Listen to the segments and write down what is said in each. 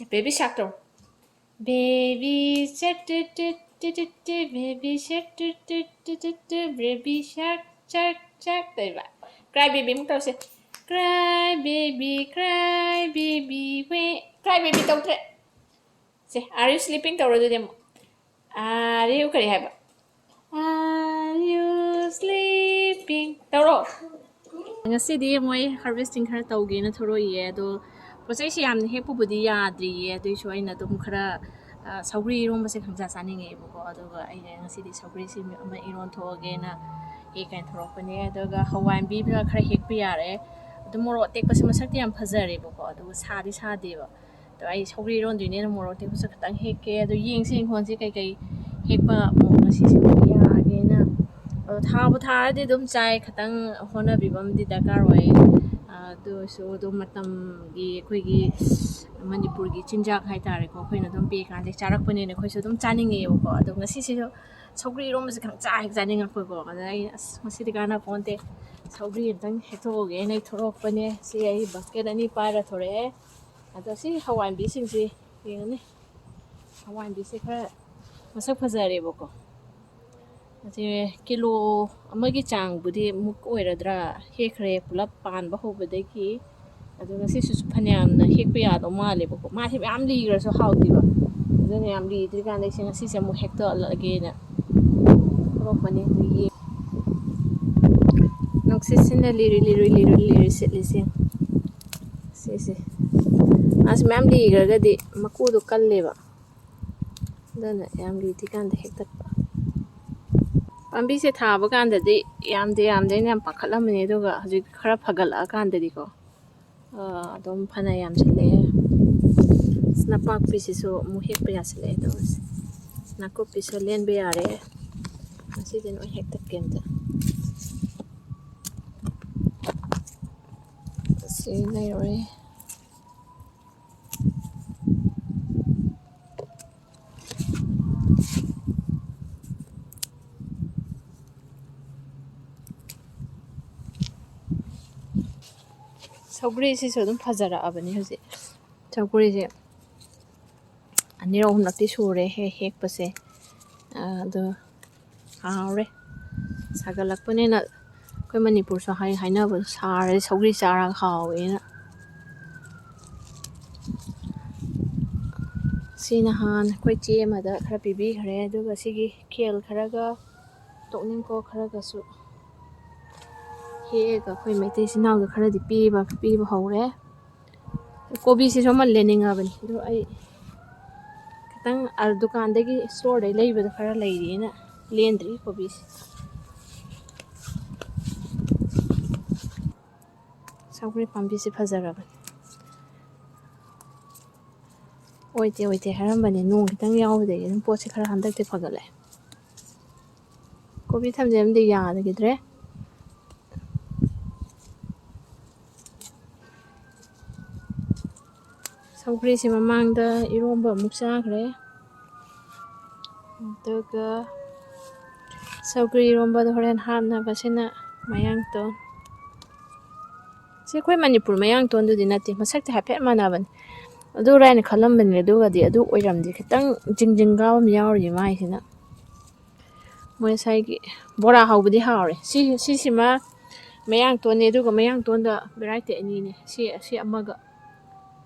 Baby shark đâu. Baby shark do do do do do. Baby shark do do do do do. Baby shark shark shark. Đây bạn. Cry baby muốn tao sẽ. Cry baby wait. Cry baby tao thế. Say, are you sleeping tao rồi dem. Are you kari hai ba. Are you sleeping tao rồi. Ngasi moi harvesting khara tauge na thoro ye do posai si am he pu budi ya dri ye do so ina dum khara saugri rom base khangja sani nge bu ko do ga ai ngasi di saugri si ma iron thoge na e kan thoro pane do ga hawan bi bra khara hek pi yare do moro tek pasi masak ti am phajare bu ko do sa de ba do ai saugri ron du ne moro tek pasi khatang hek ke do yeng sing khon si kai hek pa mo ngasi si ya ge na thao thả thì đúng sai khá tăng hôn bị bấm đi Dakar rồi tôi số tôi mà tầm cái khơi cái Manipur cái chinjak hay ta rồi có khơi nó đúng bị cái chả rắc bên này khơi số đúng chán nghe vô có đúng là xí xí sau khi rồi mình càng chả chán nghe khơi có cái này mà xí cái nào còn thế sau khi tăng hết thôi cái này thôi bên này xí ấy basket này phải là thôi đấy đó xí Hawaii bị sinh gì cái này Hawaii bị sinh cái mà sắp phải ra đấy vô có kilo amagi chang budi muk oiradra hekre pulap pan ba hobade ki aduna si su phanyam na hek ya do male bo ma thi am li gra so hauti ba aduna am li tri kan dei si se mu hekto age na ro mane yi nok si sin li set li si as mam li gra ga di maku do kalle ba dana am li tri kan de hekta Ambi se thaba kandadi yamde yam pakhalamani aduga hojik khara phagala kandadi ko adom phana yam chale snapak pisiso muhek pe asle do nako piso len be are asi den o hek tak kemda si nay ore Saugri si so dum phajara abani hoje saugri je aniro hum nakti sure he hek pase do haure sagalak pane na koi Manipur so hai haina bo sare saugri chara khawe na sina han koi che ma da khara pibi khare aduga sigi khel khara ga tokning ko khara ga su he ga koi mai te sinaw ga khara di pi ba hore kobi si so ma lening abani do ai tang ar dukan dagi store dai leiba da khara leiri na lendri kobi saugri pambi si phajara ba oite haram bani nong kitang yaw de yin pot si khara handak te phagale kobi thamjem de ya de gidre saugri si mamang da iromba muksa khre daga saugri iromba da horen hamna basina mayang to si koi Manipur mayang to du dinati masak te hapet manaban adu rain khalam bani du ga di adu oiram di kitang jingjing gaw mi yaw ri mai sina moi sai gi bora hawbudi hawre si ma mayang to ne du ga mayang to da variety ani ne si amaga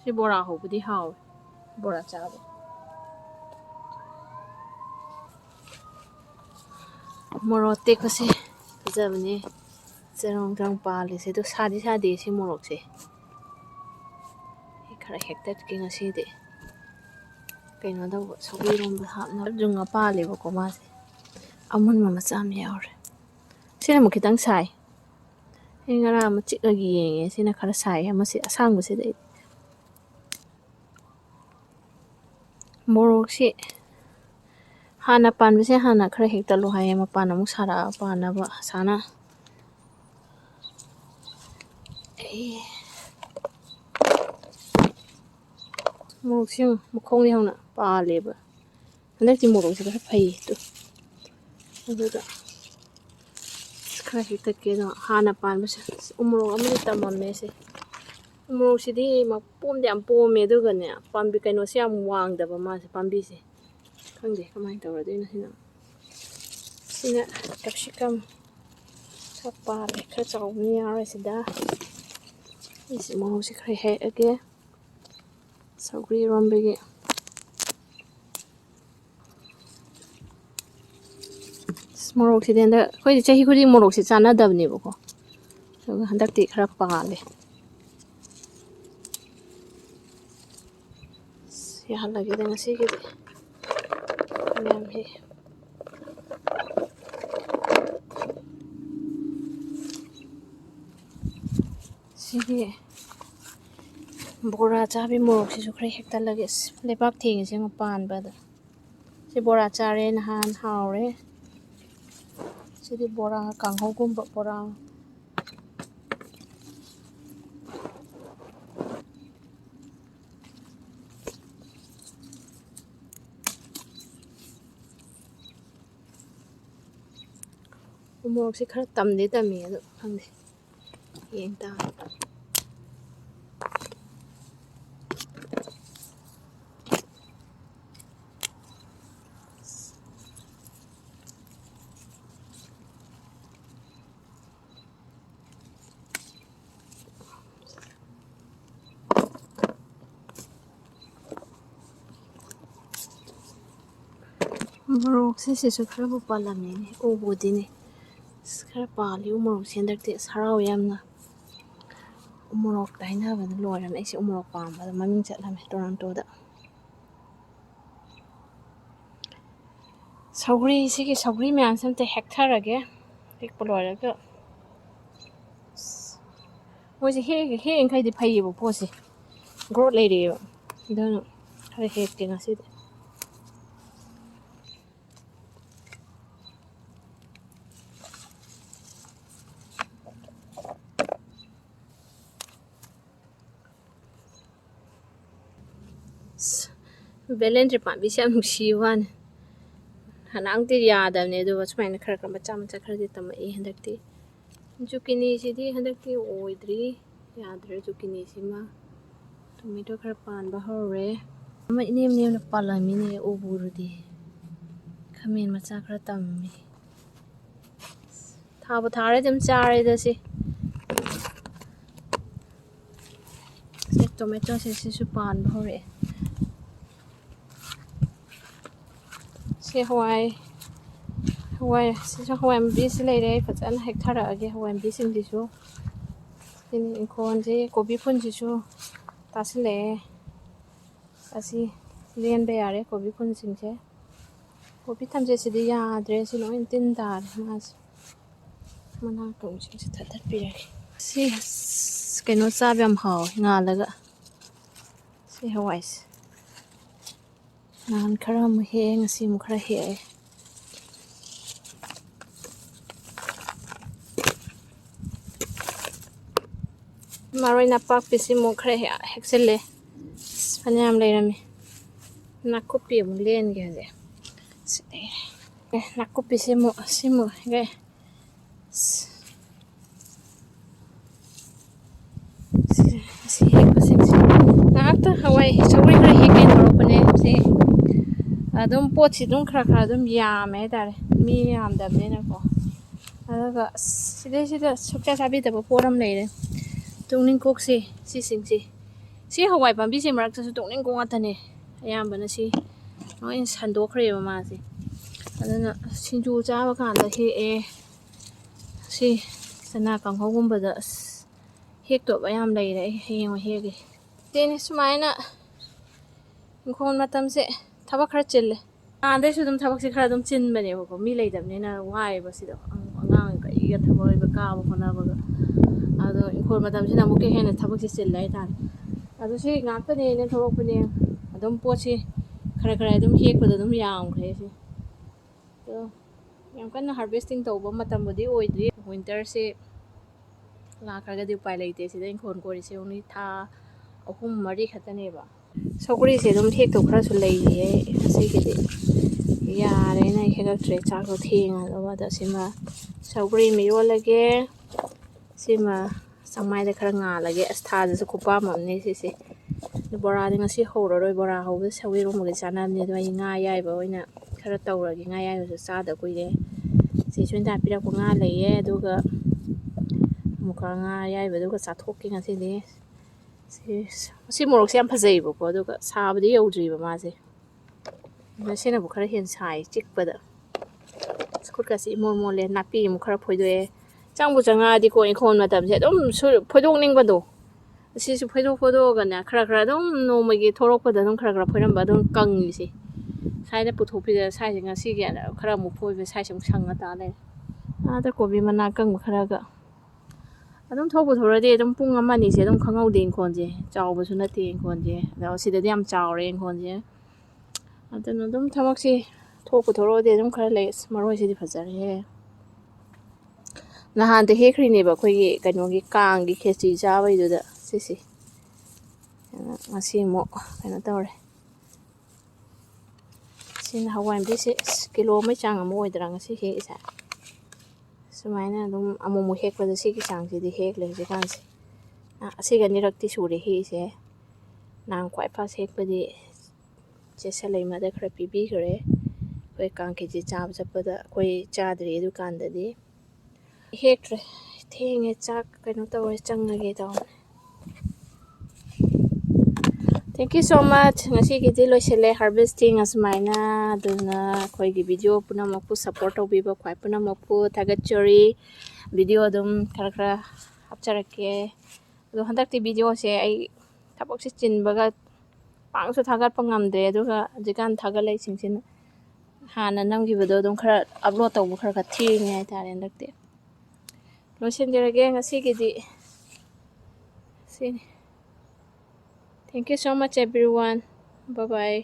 si bora hawbudi haw bora chaba morok te ko se jabne serong jang pale se do sadi si morok se khara hektat ki ngasi de kaino da sogi rom ba hapna junga pale ba ko ma se amun mama cham yawre sina mu kitang sai engara ma chikagi yenge sina khara sai ama se asang bu se de morok se hana pan se hana khara hekta lo hai ma pan amu sara pana ba sana morok sing mukhong ni hona pa le ba handak ti morok se khara phai to aduga khara hekta ke no hana pan ba se umrok amu tamam me se ꯃꯣꯔꯣꯛꯁꯤꯗꯤ ꯃꯄꯣꯝꯗꯤ ꯌꯥꯝ ꯄꯣꯝꯃꯦ ꯑꯗꯨꯒꯅꯦ ꯄꯥꯝꯕꯤ ꯀꯩꯅꯣꯁꯦ ꯌꯥꯝ ꯋꯥꯡꯗꯕ ꯃꯥꯁꯦ ꯄꯥꯝꯕꯤꯁꯦ ꯈꯪꯗꯦ ꯀꯃꯥꯏꯅ ꯇꯧꯔꯗꯣꯏꯅꯣ sina capsicum khá pale khá chau nia rồi sida isi mo si khai he age saugri rombege morok si den da khoi chahi khuri morok si chana dabne bako so handak ti khara pale ya lagi da ngasi ge nam he sigi bora chabi morok si khrai hekta lage lebak thing se pan ba da si bora chare nahan haure sidi bora kanghau gum bora morok si khara tamde tami ado khangde yeng ta morok se se khara bu palami ni o bodi ni khara pali morok sendak te sarau yamna morok daina ba loram ai se morok pam ba maming chatlame toronto da saugri sigi saugri myan sam te hectare age ek polora Hoje he en kai di phai bo posi growth lai re dan khai he ke ngasi Valentine pa bi sam nusi wan hanang ti ya da ne do smain khar ka macha macha khar di tam e handakti zucchini si di handakti oidri yadre zucchini si ma tomato khar pan ba hore ma inem nem na palami ne oburu di khamen macha khar tam mi tha ba thare dem chare da si tomato si su pan ba hore si hawai si hawai bi si lai re fatan hectare age hawai bi sin di su in kon je kobi phun ji su tasile asi len be are kobi phun sing se kobi tham je si di ya adre si no in tin dar mas mana kong sing si thatat pi re si keno sa byam haw nga laga si hawai nan khara mu he ngasi mu khara he maroi na pak pisi mu khara he heksele phanyam leirami nakupi mu len ge je nakupi simu ge si he pasing si nakta hawai sauri khara he ken ro pane si adum pochi dum khara dum yame dare mi yam da ne na ko adaga sida sukcha sabi da poram leire tungning kok si sing si hawai pambi si marak su tungning ko atane ayam bana si no in sando khre ma si adana sinju cha ba kan da he si sana kang hogum ba da hek to ba yam leire heng he ge teni sumaina khon matam se thaba khara chille ande su dum thabak se khara dum chin bane ko mi leidam ne na wai ba si da angang ka iga thabai ba ka ba khona ba ado khon matam sina mu ke hena thabak se chille ai tan ado si ngakta ne ne thorok pune adum pochi khara adum hek ba dum yam khre si to yam kan harvesting to ba matam bodi oidri winter se la khaga di pai leite si da khon ko ri se oni tha ahum mari khatane ba saugri se dum hek to khara su lei ye si ke de ya re na he ga tre cha ko thing a ba da sima saugri mi ro lage sima ꯆꯪꯃꯥꯏꯗ ꯈꯔ ꯉꯥꯜꯂꯒꯦ ꯑꯁ ꯊꯥꯗꯁꯨ ꯈꯨꯄꯥꯝ ꯑꯃꯅꯦ ꯁꯤꯁꯦ ꯕꯣꯔꯥꯗꯤ ꯉꯁꯤ ꯍꯧꯔꯔꯣꯏ ꯕꯣꯔꯥ ꯍꯧꯕꯗ ꯁꯧꯒ꯭ꯔꯤ ꯏꯔꯣꯝꯕꯒ ꯆꯥꯅꯕꯅꯦ ꯑꯗꯣ ꯑꯩ ꯉꯥ ꯑꯌꯥꯏꯕ ꯑꯣꯏꯅ ꯈꯔ ꯇꯧꯔꯒꯦ ꯉꯥ ꯑꯌꯥꯏꯕꯁꯨ ꯆꯥꯗ ꯀꯨꯏꯔꯦ ꯆꯦ ꯁꯣꯏꯟꯗꯥ ꯄꯤꯔꯛꯄ ꯉꯥ ꯂꯩꯌꯦ ꯑꯗꯨꯒ ꯑꯃꯨꯛꯀ ꯉꯥ ꯑꯌꯥꯏꯕꯗꯨꯒ ꯆꯥꯊꯣꯛꯀꯦ ꯉꯁꯤꯗꯤ ꯁꯤ ꯃꯣꯔꯣꯛꯁꯦ ꯌꯥꯝ ꯐꯖꯩꯌꯦꯕꯀꯣ ꯑꯗꯨꯒ ꯁꯥꯕꯗꯤ ꯌꯧꯗ꯭ꯔꯤꯕ ꯃꯥꯁꯦ ꯁꯤꯅꯕꯨ ꯈꯔ ꯍꯦꯟꯅ ꯁꯥꯏ ꯆꯤꯛꯄꯗ ꯈꯨꯠꯀꯁꯤ ꯏꯃꯣꯟ ꯃꯣꯜꯂꯦ ꯅꯥꯄꯤ ꯑꯃꯨꯛ ꯈꯔ ꯐꯣꯏꯗꯣꯛꯑꯦ ꯆꯪꯕꯨ ꯆꯪꯉꯛꯑꯗꯤꯀꯣ ꯏꯪꯈꯣꯜ ꯃꯇꯝꯁꯦ ꯑꯗꯨꯝ ꯐꯣꯏꯗꯣꯛꯅꯤꯡꯕꯗꯣ ꯑꯁꯤꯁꯨ ꯐꯣꯏꯗꯣꯛꯑꯒꯅꯦ ꯈꯔ ꯑꯗꯨꯝ ꯅꯣꯡꯃꯒꯤ ꯊꯣꯛꯂꯛꯄꯗ ꯑꯗꯨꯝ ꯈꯔ ꯐꯣꯏꯔꯝꯕ ꯑꯗꯨꯝ ꯀꯪꯉꯤꯁꯦ ꯁ꯭ꯋꯥꯏꯗ ꯄꯨꯊꯣꯛꯄꯤꯗ ꯁ꯭ꯋꯥꯏꯁꯦ ꯉꯁꯤꯒꯤ ꯈꯔ ꯑꯃꯨꯛ ꯐꯣꯏꯕ ꯁ꯭ꯋꯥꯏꯁꯦ ꯑꯃꯨꯛ ꯁꯪꯉ ꯇꯥ ꯂꯩꯔꯦ ꯑꯥꯗ ꯀꯣꯕꯤ ꯃꯅꯥ ꯀꯪꯕ ꯈꯔꯒ ꯑꯗꯨꯝ ꯊꯣꯛꯑꯗꯤ ꯑꯗꯨꯝ ꯄꯨꯡ ꯑꯃ ꯑꯅꯤꯁꯦ ꯑꯗꯨꯝ ꯈꯪꯍꯧꯗꯦ ꯏꯪꯈꯣꯜꯁꯦ ꯆꯥꯎꯕꯁꯨ ꯅꯠꯇꯦ ꯏꯪꯈꯣꯜꯁꯦ ꯑꯗꯣ ꯁꯤꯗꯗꯤ ꯌꯥꯝ ꯆꯥꯎꯔꯦ ꯏꯪꯈꯣꯜꯁꯦ ꯑꯗꯨꯅ ꯑꯗꯨꯝ ꯊꯕꯛꯁꯤ ꯊꯣꯛꯑꯗꯤ ꯑꯗꯨꯝ ꯈꯔ ꯂꯩ ꯃꯔꯣꯏꯁꯤꯗꯤ ꯐꯖꯔꯦꯍꯦ ꯅꯍꯥꯟꯗ ꯍꯦꯛꯈ꯭ꯔꯤꯅꯦꯕ ꯑꯩꯈꯣꯏꯒꯤ ꯀꯩꯅꯣꯒꯤ ꯀꯥꯡꯒꯤ ꯈꯦꯆꯤ ꯆꯥꯕꯩꯗꯨꯗ ꯁꯤꯁꯤ ꯉꯁꯤ ꯑꯃꯨꯛ ꯀꯩꯅꯣ ꯇꯧꯔꯦ ꯁꯤꯅ ꯍꯋꯥꯏꯟꯕꯤꯁꯦ ꯀꯤꯂꯣ ꯑꯃꯒꯤ ꯆꯥꯡ ꯑꯃ ꯑꯣꯏꯗ꯭ꯔꯥ ꯉꯁꯤ ꯍꯦꯛꯏꯁꯦ ꯁꯨꯃꯥꯏꯅ ꯑꯗꯨꯝ ꯑꯃꯨꯛ ꯍꯦꯛꯄꯗ ꯁꯤꯒꯤ ꯆꯥꯡꯁꯤꯗꯤ ꯍꯦꯛꯂꯦ ꯍꯧꯖꯤꯛꯀꯥꯟꯁꯦ ꯑꯁꯤꯒ ꯑꯅꯤꯔꯛꯇꯤ ꯁꯨꯔꯦ ꯍꯦꯛꯏꯁꯦ ꯅꯍꯥꯟ ꯈ꯭ꯋꯥꯏ ꯐꯥꯁ ꯍꯦꯛꯄꯗꯤ ꯆꯦ ꯁꯂꯩꯃꯗ ꯈꯔ ꯄꯤꯕꯤꯈ꯭ꯔꯦ ꯑꯩꯈꯣꯏ ꯀꯥꯡ ꯈꯦꯆꯤ ꯆꯥꯕ ꯆꯠꯄꯗ ꯑꯩꯈꯣꯏ ꯆꯥꯗ꯭ꯔꯤ ꯑꯗꯨꯀꯥꯟꯗꯗꯤ ꯍꯦꯛꯇ꯭ꯔꯦ ꯊꯦꯡꯉꯦ ꯆꯥꯛ ꯀꯩꯅꯣ ꯇꯧꯔꯦ ꯆꯪꯉꯒꯦ ꯇꯧꯔꯦ ꯊꯦꯡꯛ ꯌꯨ ꯁꯣ ꯃꯆ ꯉꯁꯤꯒꯤꯗꯤ ꯂꯣꯏꯁꯤꯜꯂꯦ ꯍꯥꯔꯚꯦꯁꯇꯤꯡ ꯑꯁꯨꯃꯥꯏꯅ ꯑꯗꯨꯅ ꯑꯩꯈꯣꯏꯒꯤ ꯚꯤꯗꯤꯑꯣ ꯄꯨꯝꯅꯃꯛꯄꯨ ꯁꯞꯄꯣꯔꯠ ꯇꯧꯕꯤꯕ ꯈ꯭ꯋꯥꯏ ꯄꯨꯝꯅꯃꯛꯄꯨ ꯊꯥꯒꯠꯆꯔꯤ ꯚꯤꯗꯤꯑꯣ ꯑꯗꯨꯝ ꯈꯔ ꯍꯥꯞꯆꯔꯛꯀꯦ ꯑꯗꯣ ꯍꯟꯗꯛꯇꯤ ꯚꯤꯗꯤꯑꯣꯁꯦ ꯑꯩ ꯊꯕꯛꯁꯦ ꯆꯤꯟꯕꯒ ꯄꯥꯛꯁꯨ ꯊꯥꯒꯠꯄ ꯉꯝꯗ꯭ꯔꯦ ꯑꯗꯨꯒ ꯍꯧꯖꯤꯛꯀꯥꯟ ꯊꯥꯒꯠꯂꯛꯏꯁꯤꯡꯁꯤꯅ ꯍꯥꯟꯅ ꯅꯝꯈꯤꯕꯗꯣ ꯑꯗꯨꯝ ꯈꯔ ꯑꯞꯂꯣꯗ ꯇꯧꯕ ꯈꯔ ꯊꯦꯡꯉꯦ ꯍꯥꯏꯇꯥꯔꯦ ꯍꯟꯗꯛꯇꯤ ꯂꯣꯏꯁꯤꯟꯖꯔꯒꯦ ꯉꯁꯤꯒꯤꯗꯤ ꯁꯤꯅꯤ thank you show ꯃꯆ ꯑꯦꯚ꯭ꯔꯤꯋꯥꯟ by by